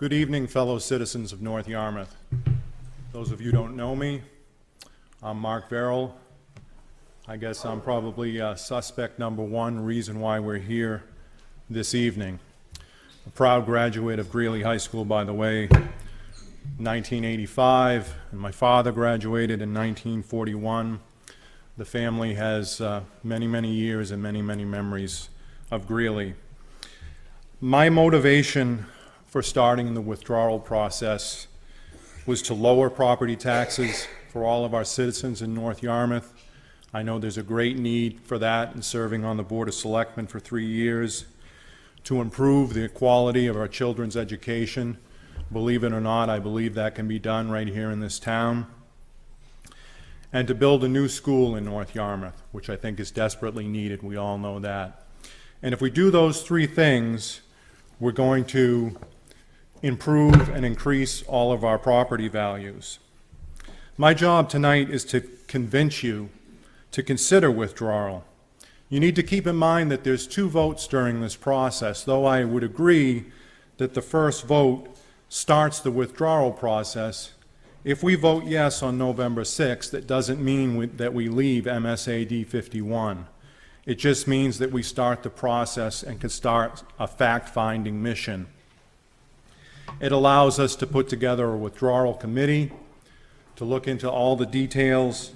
Good evening, fellow citizens of North Yarmouth. Those of you who don't know me, I'm Mark Verrill. I guess I'm probably suspect number one reason why we're here this evening. A proud graduate of Greeley High School, by the way, 1985, and my father graduated in 1941. The family has many, many years and many, many memories of Greeley. My motivation for starting the withdrawal process was to lower property taxes for all of our citizens in North Yarmouth. I know there's a great need for that in serving on the Board of Selectmen for 3 years. To improve the quality of our children's education. Believe it or not, I believe that can be done right here in this town. And to build a new school in North Yarmouth, which I think is desperately needed. We all know that. And if we do those three things, we're going to improve and increase all of our property values. My job tonight is to convince you to consider withdrawal. You need to keep in mind that there's 2 votes during this process, though I would agree that the first vote starts the withdrawal process. If we vote yes on November 6th, that doesn't mean that we leave MSAD 51. It just means that we start the process and can start a fact-finding mission. It allows us to put together a withdrawal committee to look into all the details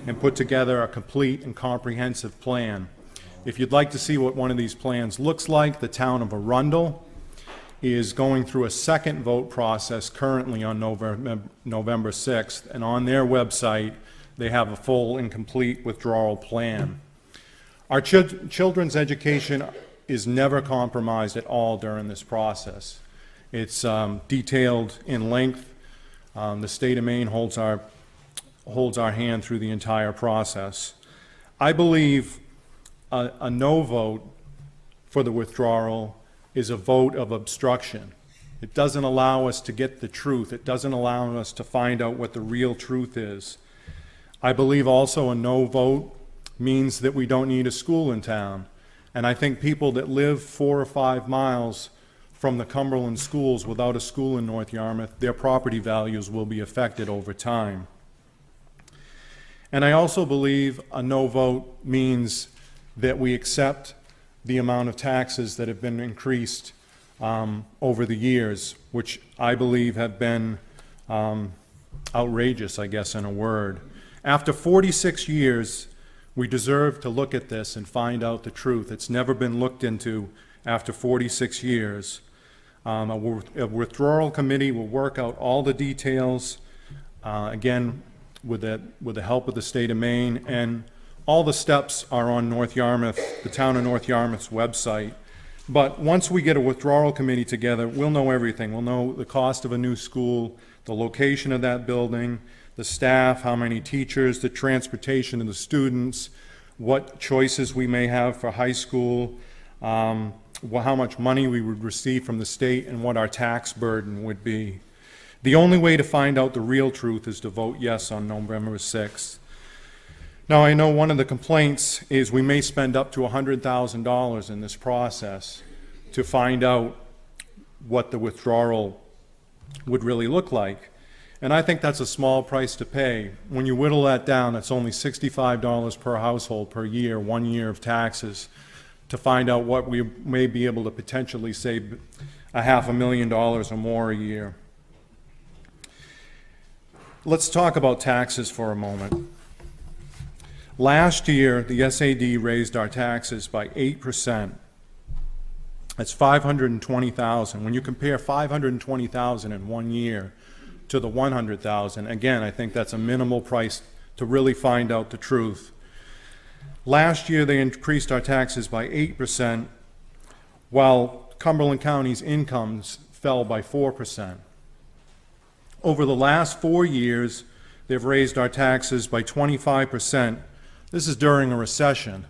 and put together a complete and comprehensive plan. If you'd like to see what one of these plans looks like, the town of Arundel is going through a second vote process currently on November 6th, and on their website they have a full and complete withdrawal plan. Our children's education is never compromised at all during this process. It's detailed in length. The state of Maine holds our hand through the entire process. I believe a no vote for the withdrawal is a vote of obstruction. It doesn't allow us to get the truth. It doesn't allow us to find out what the real truth is. I believe also a no vote means that we don't need a school in town. And I think people that live 4 or 5 miles from the Cumberland schools without a school in North Yarmouth, their property values will be affected over time. And I also believe a no vote means that we accept the amount of taxes that have been increased over the years, which I believe have been outrageous, I guess, in a word. After 46 years, we deserve to look at this and find out the truth. It's never been looked into after 46 years. A withdrawal committee will work out all the details, again, with the help of the state of Maine, and all the steps are on North Yarmouth, the town of North Yarmouth's website. But once we get a withdrawal committee together, we'll know everything. We'll know the cost of a new school, the location of that building, the staff, how many teachers, the transportation of the students, what choices we may have for high school, how much money we would receive from the state, and what our tax burden would be. The only way to find out the real truth is to vote yes on November 6th. Now, I know one of the complaints is we may spend up to $100,000 in this process to find out what the withdrawal would really look like. And I think that's a small price to pay. When you whittle that down, it's only $65 per household per year, 1 year of taxes, to find out what we may be able to potentially save $500,000 or more a year. Let's talk about taxes for a moment. Last year, the SAD raised our taxes by 8%. That's $520,000. When you compare $520,000 in 1 year to the $100,000, again, I think that's a minimal price to really find out the truth. Last year, they increased our taxes by 8%, while Cumberland County's incomes fell by 4%. Over the last 4 years, they've raised our taxes by 25%. This is during a recession.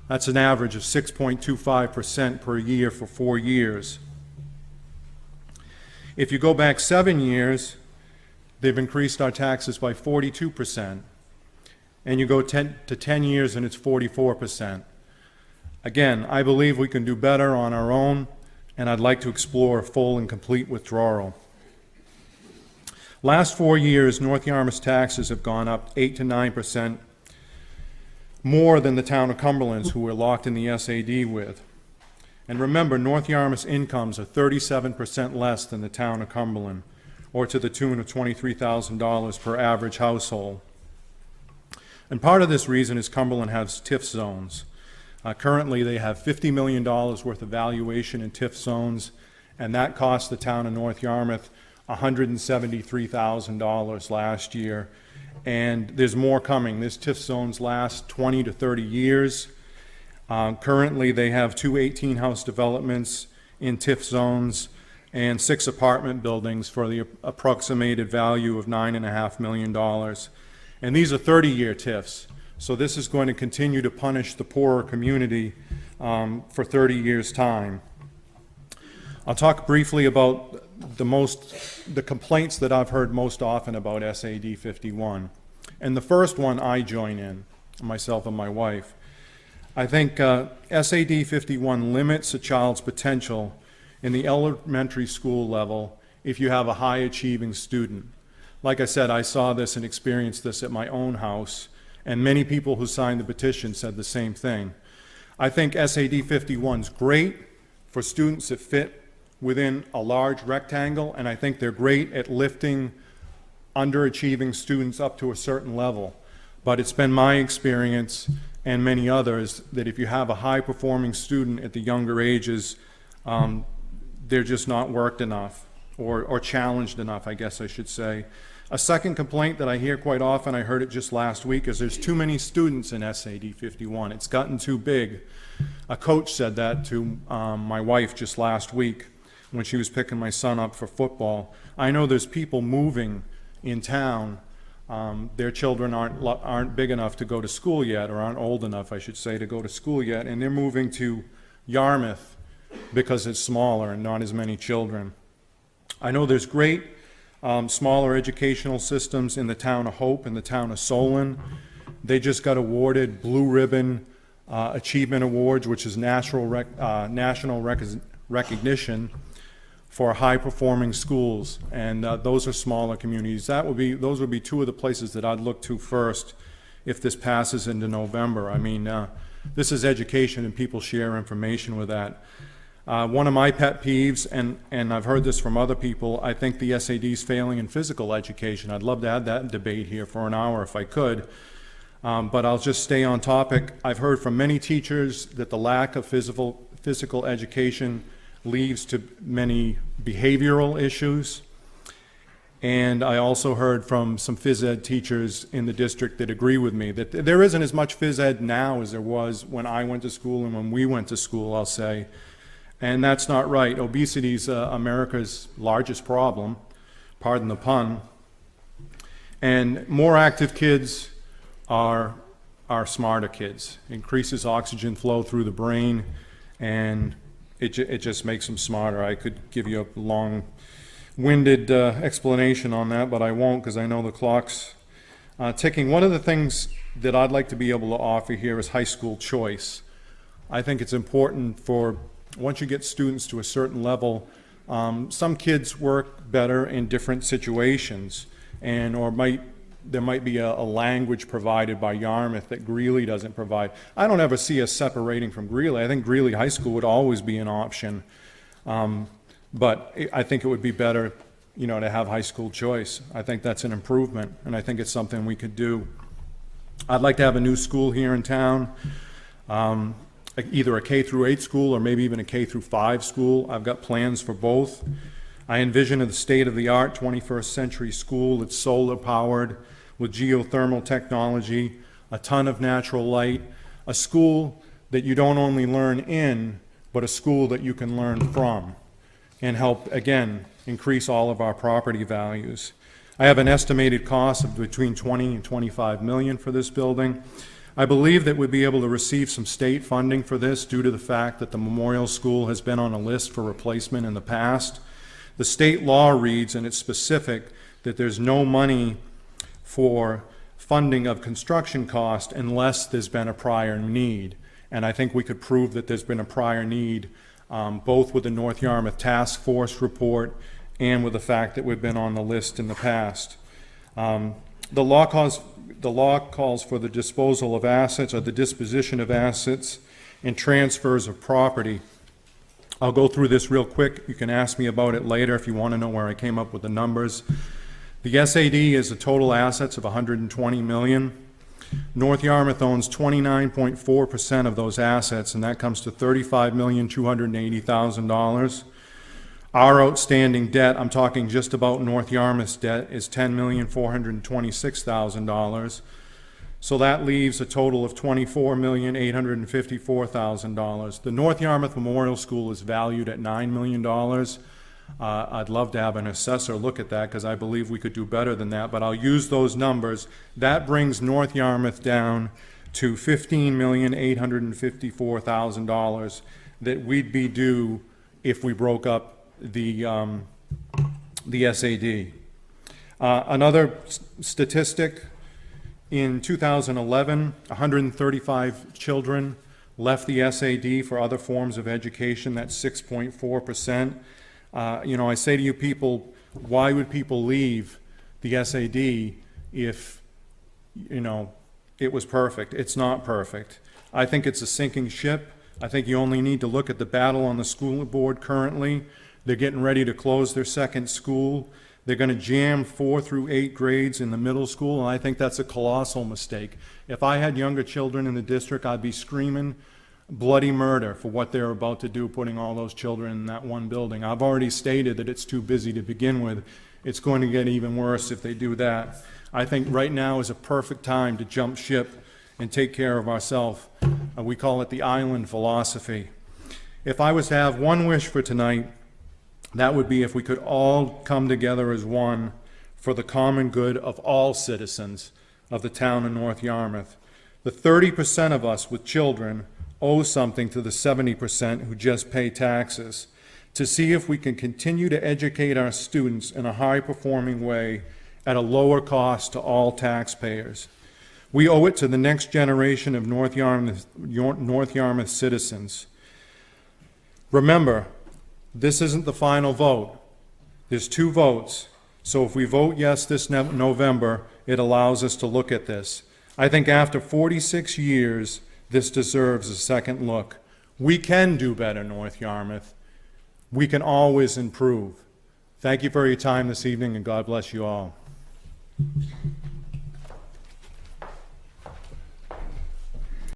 That's an average of 6.25% per year for 4 years. If you go back 7 years, they've increased our taxes by 42%. And you go to 10 years and it's 44%. Again, I believe we can do better on our own and I'd like to explore full and complete withdrawal. Last 4 years, North Yarmouth's taxes have gone up 8 to 9% more than the town of Cumberland's, who we're locked in the SAD with. And remember, North Yarmouth's incomes are 37% less than the town of Cumberland, or to the tune of $23,000 per average household. And part of this reason is Cumberland has TIF zones. Currently, they have $50 million worth of valuation in TIF zones, and that cost the town of North Yarmouth $173,000 last year. And there's more coming. These TIF zones last 20 to 30 years. Currently, they have 2 18-house developments in TIF zones and 6 apartment buildings for the approximated value of $9.5 million. And these are 30-year TIFs. So this is going to continue to punish the poorer community for 30 years' time. I'll talk briefly about the complaints that I've heard most often about SAD 51. And the first one I join in, myself and my wife. I think SAD 51 limits a child's potential in the elementary school level if you have a high achieving student. Like I said, I saw this and experienced this at my own house, and many people who signed the petition said the same thing. I think SAD 51 is great for students that fit within a large rectangle, and I think they're great at lifting underachieving students up to a certain level. But it's been my experience, and many others, that if you have a high-performing student at the younger ages, they're just not worked enough, or challenged enough, I guess I should say. A second complaint that I hear quite often, I heard it just last week, is there's too many students in SAD 51. It's gotten too big. A coach said that to my wife just last week when she was picking my son up for football. I know there's people moving in town. Their children aren't big enough to go to school yet, or aren't old enough, I should say, to go to school yet, and they're moving to Yarmouth because it's smaller and not as many children. I know there's great smaller educational systems in the town of Hope and the town of Solon. They just got awarded Blue Ribbon Achievement Awards, which is national recognition for high-performing schools, and those are smaller communities. Those would be 2 of the places that I'd look to first if this passes into November. I mean, this is education, and people share information with that. One of my pet peeves, and I've heard this from other people, I think the SAD's failing in physical education. I'd love to add that debate here for an hour if I could, but I'll just stay on topic. I've heard from many teachers that the lack of physical education leads to many behavioral issues. And I also heard from some phys ed teachers in the district that agree with me that there isn't as much phys ed now as there was when I went to school and when we went to school, I'll say. And that's not right. Obesity is America's largest problem, pardon the pun. And more active kids are smarter kids. Increases oxygen flow through the brain, and it just makes them smarter. I could give you a long-winded explanation on that, but I won't because I know the clock's ticking. One of the things that I'd like to be able to offer here is high school choice. I think it's important for, once you get students to a certain level, some kids work better in different situations, and there might be a language provided by Yarmouth that Greeley doesn't provide. I don't ever see us separating from Greeley. I think Greeley High School would always be an option, but I think it would be better, to have high school choice. I think that's an improvement, and I think it's something we could do. I'd like to have a new school here in town, either a K through 8 school or maybe even a K through 5 school. I've got plans for both. I envision a state-of-the-art 21st century school that's solar powered with geothermal technology, a ton of natural light, a school that you don't only learn in, but a school that you can learn from, and help, again, increase all of our property values. I have an estimated cost of between 20 and 25 million for this building. I believe that we'd be able to receive some state funding for this due to the fact that the Memorial School has been on a list for replacement in the past. The state law reads, and it's specific, that there's no money for funding of construction cost unless there's been a prior need. And I think we could prove that there's been a prior need both with the North Yarmouth Task Force report and with the fact that we've been on the list in the past. The law calls for the disposal of assets or the disposition of assets and transfers of property. I'll go through this real quick. You can ask me about it later if you want to know where I came up with the numbers. The SAD is a total assets of $120 million. North Yarmouth owns 29.4% of those assets, and that comes to $35,280,000. Our outstanding debt, I'm talking just about North Yarmouth's debt, is $10,426,000. So that leaves a total of $24,854,000. The North Yarmouth Memorial School is valued at $9 million. I'd love to have an assessor look at that because I believe we could do better than that, but I'll use those numbers. That brings North Yarmouth down to $15,854,000 that we'd be due if we broke up the SAD. Another statistic, in 2011, 135 children left the SAD for other forms of education. That's 6.4%. I say to you people, why would people leave the SAD if, it was perfect? It's not perfect. I think it's a sinking ship. I think you only need to look at the battle on the school board currently. They're getting ready to close their second school. They're going to jam 4 through 8 grades in the middle school, and I think that's a colossal mistake. If I had younger children in the district, I'd be screaming bloody murder for what they're about to do, putting all those children in that one building. I've already stated that it's too busy to begin with. It's going to get even worse if they do that. I think right now is a perfect time to jump ship and take care of ourselves. We call it the island philosophy. If I was to have one wish for tonight, that would be if we could all come together as one for the common good of all citizens of the town of North Yarmouth. The 30% of us with children owe something to the 70% who just pay taxes, to see if we can continue to educate our students in a high-performing way at a lower cost to all taxpayers. We owe it to the next generation of North Yarmouth citizens. Remember, this isn't the final vote. There's 2 votes. So if we vote yes this November, it allows us to look at this. I think after 46 years, this deserves a second look. We can do better, North Yarmouth. We can always improve. Thank you for your time this evening, and God bless you all.